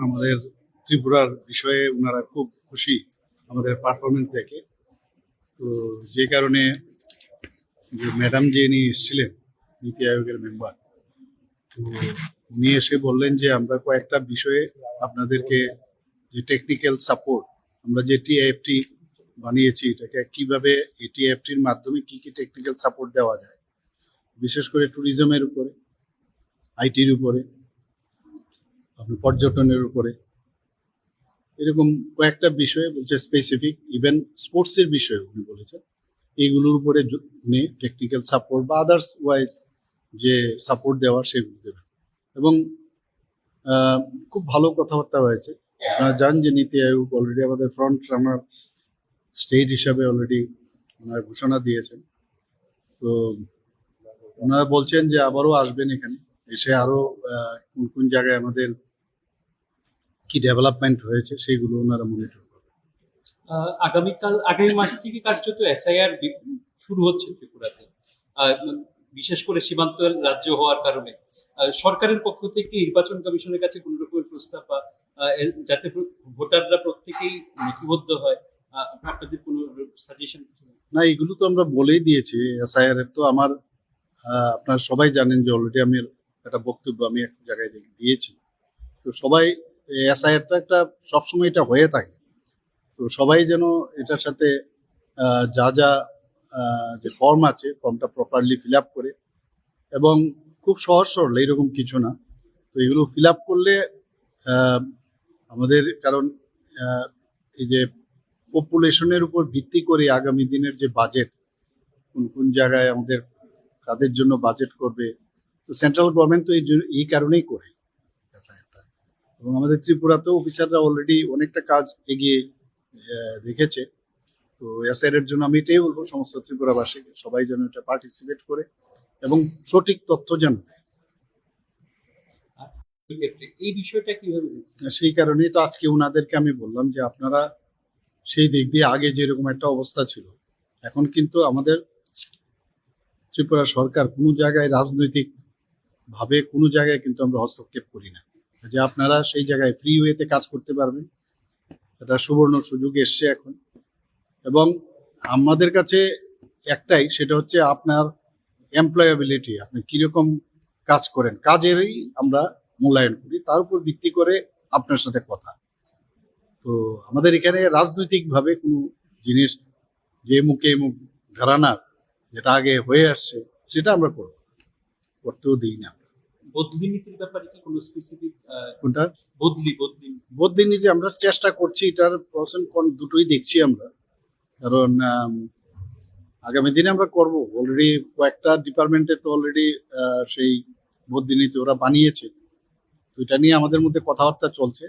আমাদের ত্রিপুরার বিষয়ে ওনারা খুব খুশি আমাদের পারফরমেন্স দেখে। তো যে কারণে যে ম্যাডাম যে ইনি এসেছিলেন নীতি আয়োগের মেম্বার, তো উনি এসে বললেন যে আমরা কয়েকটা বিষয়ে আপনাদেরকে যে টেকনিক্যাল সাপোর্ট, আমরা যে টিআইএফটি বানিয়েছি এটাকে কিভাবে এই টিআইএফটির মাধ্যমে কি কি টেকনিক্যাল সাপোর্ট দেওয়া যায়, বিশেষ করে ট্যুরিজমের উপরে, আইটির উপরে, আপনার পর্যটনের উপরে, এরকম কয়েকটা বিষয়ে বলছে স্পেসিফিক, ইভেন স্পোর্টসের বিষয়ে উনি বলেছেন এইগুলোর উপরে উনি টেকনিক্যাল সাপোর্ট বা আদার্স ওয়াইজ যে সাপোর্ট দেওয়ার সেগুলো দেবেন। এবং খুব ভালো কথাবার্তা হয়েছে। আপনারা জানেন যে নীতি আয়োগ অলরেডি আমাদের ফ্রন্ট রানার স্টেট হিসাবে অলরেডি ওনারা ঘোষণা দিয়েছেন। তো ওনারা বলছেন যে আবারও আসবেন এখানে, এসে আরো কোন কোন জায়গায় আমাদের কি ডেভেলপমেন্ট হয়েছে সেইগুলো ওনারা মনিটর করবেন। আগামী মাস থেকে কার্যত এসআইআর শুরু হচ্ছে ত্রিপুরাতে, বিশেষ করে সীমান্ত রাজ্য হওয়ার কারণে সরকারের পক্ষ থেকে নির্বাচন কমিশনের কাছে কোন রকমের প্রস্তাব বা যাতে ভোটাররা প্রত্যেকেই নথিবদ্ধ হয়, আপনাদের কোনো সাজেশন? না, এগুলো তো আমরা বলেই দিয়েছি। এসআইআর এর তো আমার আপনারা সবাই জানেন যে অলরেডি আমি একটা বক্তব্য আমি এক জায়গায় দিয়েছি। তো সবাই এসআইআরটা একটা সবসময় এটা হয়ে থাকে, তো সবাই যেন এটার সাথে যা যা যে ফর্ম আছে ফর্মটা প্রপারলি ফিল আপ করে, এবং খুব সহজ সরল, এইরকম কিছু না। তো এগুলো ফিল আপ করলে আমাদের, কারণ এই যে পপুলেশনের উপর ভিত্তি করে আগামী দিনের যে বাজেট, কোন কোন জায়গায় আমাদের কাদের জন্য বাজেট করবে, তো সেন্ট্রাল গভর্নমেন্ট তো এই কারণেই করে। এবং আমাদের ত্রিপুরাতেও অফিসাররা অলরেডি অনেকটা কাজ এগিয়ে রেখেছে। তো এসআইআর এর জন্য আমি এটাই বলবো সমস্ত ত্রিপুরাবাসীকে, সবাই যেন এটা পার্টিসিপেট করে এবং সঠিক তথ্য যেন দেয়। এই বিষয়টা কিভাবে? সেই কারণেই তো আজকে ওনাদেরকে আমি বললাম যে আপনারা সেই দিক দিয়ে আগে যেরকম একটা অবস্থা ছিল, এখন কিন্তু আমাদের ত্রিপুরা সরকার কোনো জায়গায় রাজনৈতিক ভাবে কোনো জায়গায় কিন্তু আমরা হস্তক্ষেপ করি না, যে আপনারা সেই জায়গায় ফ্রি ওয়েতে কাজ করতে পারবেন। এটা সুবর্ণ সুযোগ এসছে এখন, এবং আমাদের কাছে একটাই, সেটা হচ্ছে আপনার এমপ্লয়াবিলিটি, আপনি কিরকম কাজ করেন, কাজেরই আমরা মূল্যায়ন করি, তার উপর ভিত্তি করে আপনার সাথে কথা। তো আমাদের এখানে রাজনৈতিক ভাবে কোনো জিনিস যে মুখে মুখ ঘরানার যেটা আগে হয়ে আসছে সেটা আমরা করতেও দিই না। বদলি নীতির ব্যাপারে কি কোনো স্পেসিফিক? কোনটা? বদলি নীতি আমরা চেষ্টা করছি, এটার প্রস এন্ড কন দুটোই দেখছি আমরা, কারণ আগামী দিনে আমরা করব। অলরেডি কয়েকটা ডিপার্টমেন্টে তো অলরেডি সেই বদলি নীতি ওরা বানিয়েছে, তো এটা নিয়ে আমাদের মধ্যে কথাবার্তা চলছে।